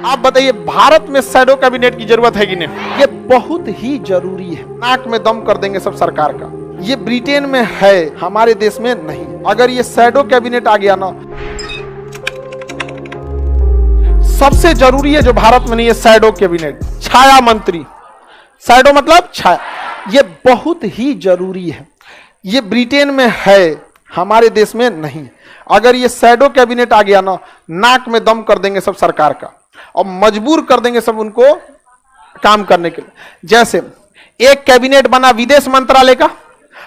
आप बताइए, भारत में शैडो कैबिनेट की जरूरत है कि नहीं? ये बहुत ही जरूरी है। नाक में दम कर देंगे सब सरकार का। ये ब्रिटेन में है, हमारे देश में नहीं। अगर ये शैडो कैबिनेट आ गया ना, सबसे जरूरी है जो भारत में नहीं है, शैडो कैबिनेट, छाया मंत्री। शैडो मतलब छाया, ये बहुत ही जरूरी है। ये ब्रिटेन में है, हमारे देश में नहीं। अगर ये शैडो कैबिनेट आ गया ना, नाक में दम कर देंगे सब सरकार का और मजबूर कर देंगे सब उनको काम करने के लिए। जैसे एक कैबिनेट बना विदेश मंत्रालय का,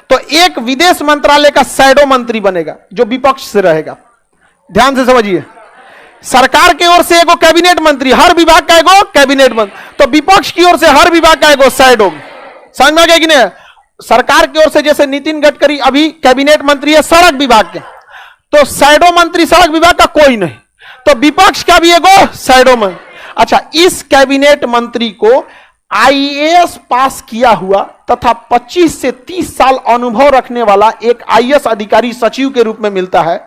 तो एक विदेश मंत्रालय का शैडो मंत्री बनेगा जो विपक्ष से रहेगा। ध्यान से समझिए, सरकार की ओर से एगो कैबिनेट मंत्री, हर विभाग का एगो कैबिनेट मंत्री, तो विपक्ष की ओर से हर विभाग का एगो शैडो। समझ में आ गया कि नहीं? सरकार की ओर से जैसे नितिन गडकरी अभी कैबिनेट मंत्री है सड़क विभाग के, तो शैडो मंत्री सड़क विभाग का कोई नहीं, तो विपक्ष का भी एगो शैडो मंत्री। अच्छा, इस कैबिनेट मंत्री को आईएएस पास किया हुआ तथा 25 से 30 साल अनुभव रखने वाला एक आईएएस अधिकारी सचिव के रूप में मिलता है।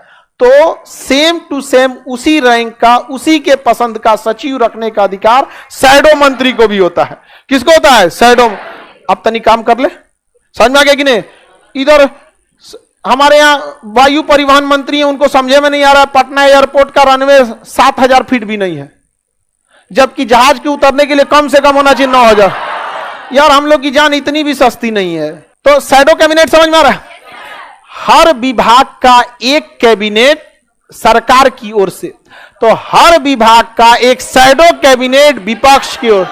तो सेम टू सेम उसी रैंक का, उसी के पसंद का सचिव रखने का अधिकार शैडो मंत्री को भी होता है। किसको होता है? शैडो। अब तनी काम कर ले, समझ में आ गया कि नहीं? इधर हमारे यहाँ वायु परिवहन मंत्री हैं, उनको समझे में नहीं आ रहा, पटना एयरपोर्ट का रनवे 7000 फीट भी नहीं है, जबकि जहाज के उतरने के लिए कम से कम होना चाहिए 9000। यार हम लोग की जान इतनी भी सस्ती नहीं है। तो शैडो कैबिनेट समझ में आ रहा है? हर विभाग का एक कैबिनेट सरकार की ओर से, तो हर विभाग का एक शैडो कैबिनेट विपक्ष की ओर।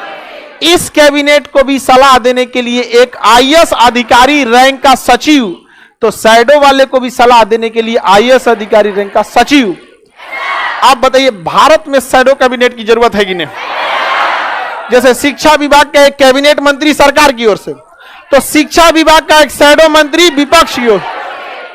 इस कैबिनेट को भी सलाह देने के लिए एक आईएएस अधिकारी रैंक का सचिव, तो शैडो वाले को भी सलाह देने के लिए आईएएस अधिकारी रैंक का सचिव। आप बताइए, भारत में शैडो कैबिनेट की जरूरत है कि नहीं? जैसे शिक्षा विभाग का एक कैबिनेट मंत्री सरकार की ओर से, तो शिक्षा विभाग का एक शैडो मंत्री विपक्ष की ओर,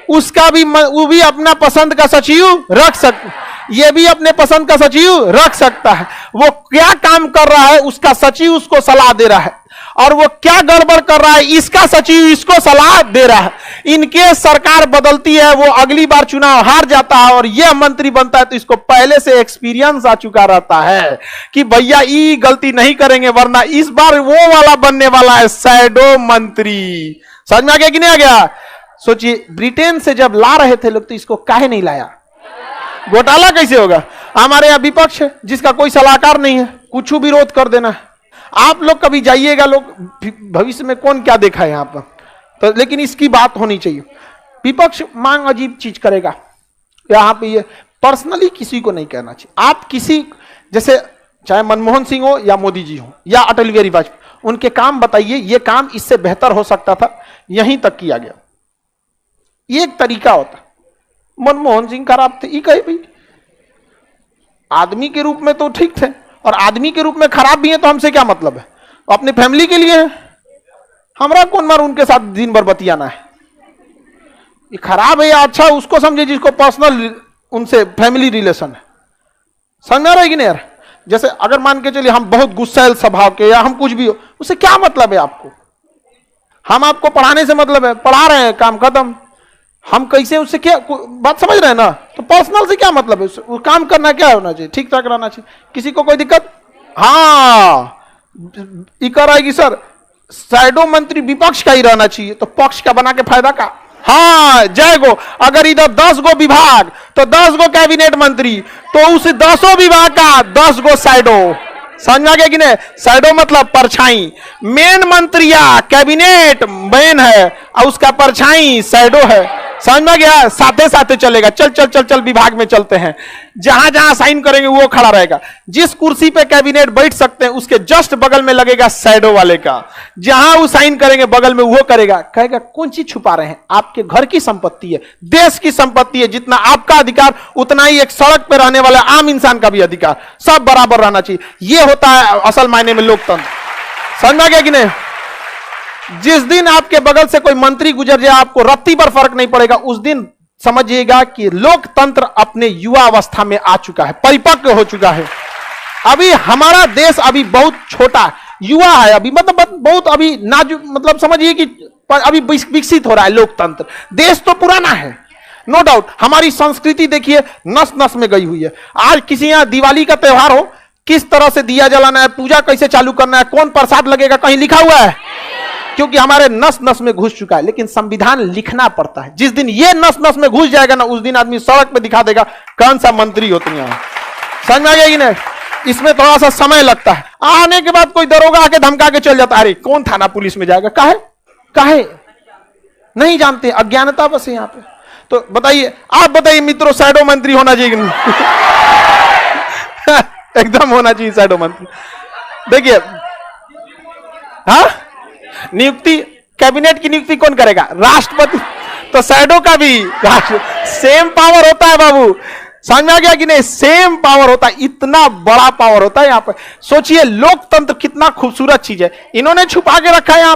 उसका भी वो भी अपना पसंद का सचिव रख सकता, ये भी अपने पसंद का सचिव रख सकता है। वो क्या काम कर रहा है उसका सचिव उसको सलाह दे रहा है, और वो क्या गड़बड़ कर रहा है इसका सचिव इसको सलाह दे रहा है। इनके सरकार बदलती है, वो अगली बार चुनाव हार जाता है और यह मंत्री बनता है, तो इसको पहले से एक्सपीरियंस आ चुका रहता है कि भैया ये गलती नहीं करेंगे, वरना इस बार वो वाला बनने वाला है शैडो मंत्री। समझ में आ गया कि नहीं आ गया? सोचिए, ब्रिटेन से जब ला रहे थे लोग, तो इसको काहे नहीं लाया? घोटाला कैसे होगा? हमारे यहाँ विपक्ष है जिसका कोई सलाहकार नहीं है, कुछ विरोध कर देना है। आप लोग कभी जाइएगा, लोग भविष्य में कौन क्या देखा है यहाँ पर, तो लेकिन इसकी बात होनी चाहिए। विपक्ष मांग अजीब चीज करेगा यहाँ पे, ये पर्सनली किसी को नहीं कहना चाहिए। आप किसी, जैसे चाहे मनमोहन सिंह हो या मोदी जी हो या अटल बिहारी वाजपेयी, उनके काम बताइए, ये काम इससे बेहतर हो सकता था, यहीं तक किया गया। ये एक तरीका होता। मनमोहन सिंह खराब थे, ये कहे भाई, आदमी के रूप में तो ठीक थे, और आदमी के रूप में खराब भी है, तो हमसे क्या मतलब है? अपने फैमिली के लिए है, हमरा कौन मार उनके साथ दिन भर बतियाना है। ये खराब है या अच्छा, उसको समझे जिसको पर्सनल उनसे फैमिली रिलेशन है। समझ में आ रहा है कि नहीं यार? जैसे अगर मान के चलिए हम बहुत गुस्सैल स्वभाव के, या हम कुछ भी हो, उससे क्या मतलब है आपको? हम आपको पढ़ाने से मतलब है, पढ़ा रहे हैं, काम खत्म। हम कैसे उससे क्या बात समझ रहे हैं ना? तो पर्सनल से क्या मतलब है? वो काम करना क्या होना चाहिए, ठीक ठाक रहना चाहिए। किसी को कोई दिक्कत? हाँ, इकर आएगी सर, शैडो मंत्री विपक्ष का ही रहना चाहिए, तो पक्ष का बना के फायदा का? हाँ, जय गो। अगर इधर 10 गो विभाग, तो 10 गो कैबिनेट मंत्री, तो उस 10 विभाग का 10 गो शैडो। समझ में आ गया कि नहीं? शैडो मतलब परछाई। मेन मंत्री या कैबिनेट मेन है और उसका परछाई शैडो है। समझ में गया? साथे साथे चलेगा, चल चल चल चल विभाग में चलते हैं, जहां जहां साइन करेंगे वो खड़ा रहेगा। जिस कुर्सी पे कैबिनेट बैठ सकते हैं उसके जस्ट बगल में लगेगा शैडो वाले का, जहां वो साइन करेंगे बगल में वो करेगा। कहेगा कौन चीज छुपा रहे हैं? आपके घर की संपत्ति है, देश की संपत्ति है, जितना आपका अधिकार उतना ही एक सड़क पे रहने वाला आम इंसान का भी अधिकार, सब बराबर रहना चाहिए। ये होता है असल मायने में लोकतंत्र। समझ में गया कि नहीं? जिस दिन आपके बगल से कोई मंत्री गुजर जाए, आपको रत्ती पर फर्क नहीं पड़ेगा, उस दिन समझिएगा कि लोकतंत्र अपने युवा अवस्था में आ चुका है, परिपक्व हो चुका है। अभी हमारा देश अभी बहुत छोटा युवा है, अभी मतलब बहुत अभी नाजुक, मतलब समझिए कि अभी विकसित हो रहा है लोकतंत्र। देश तो पुराना है, नो डाउट। हमारी संस्कृति देखिए नस नस में गई हुई है। आज किसी यहाँ दिवाली का त्योहार हो, किस तरह से दिया जलाना है, पूजा कैसे चालू करना है, कौन प्रसाद लगेगा, कहीं लिखा हुआ है? क्योंकि हमारे नस नस में घुस चुका है। लेकिन संविधान लिखना पड़ता है। जिस दिन ये नस नस में घुस जाएगा ना, उस दिन आदमी सड़क पे दिखा देगा कौन सा मंत्री हो तुम यहां। समझ में आ गया कि नहीं? इसमें थोड़ा सा समय लगता है। आने के बाद कोई दरोगा आके धमका के चल जाता है, अरे कौन थाना पुलिस में जाएगा, काहे काहे नहीं जानते, अज्ञानता बस है यहां पे। तो बताइए, आप बताइए मित्रों, शैडो मंत्री होना चाहिए कि नहीं? एकदम होना चाहिए शैडो मंत्री। देखिए, हाँ, नियुक्ति, कैबिनेट की नियुक्ति कौन करेगा? राष्ट्रपति। तो शैडो का भी सेम पावर होता है बाबू। समझ में आ गया कि नहीं? सेम पावर होता है, इतना बड़ा पावर होता है यहां पर। सोचिए लोकतंत्र कितना खूबसूरत चीज है, इन्होंने छुपा के रखा है यहां।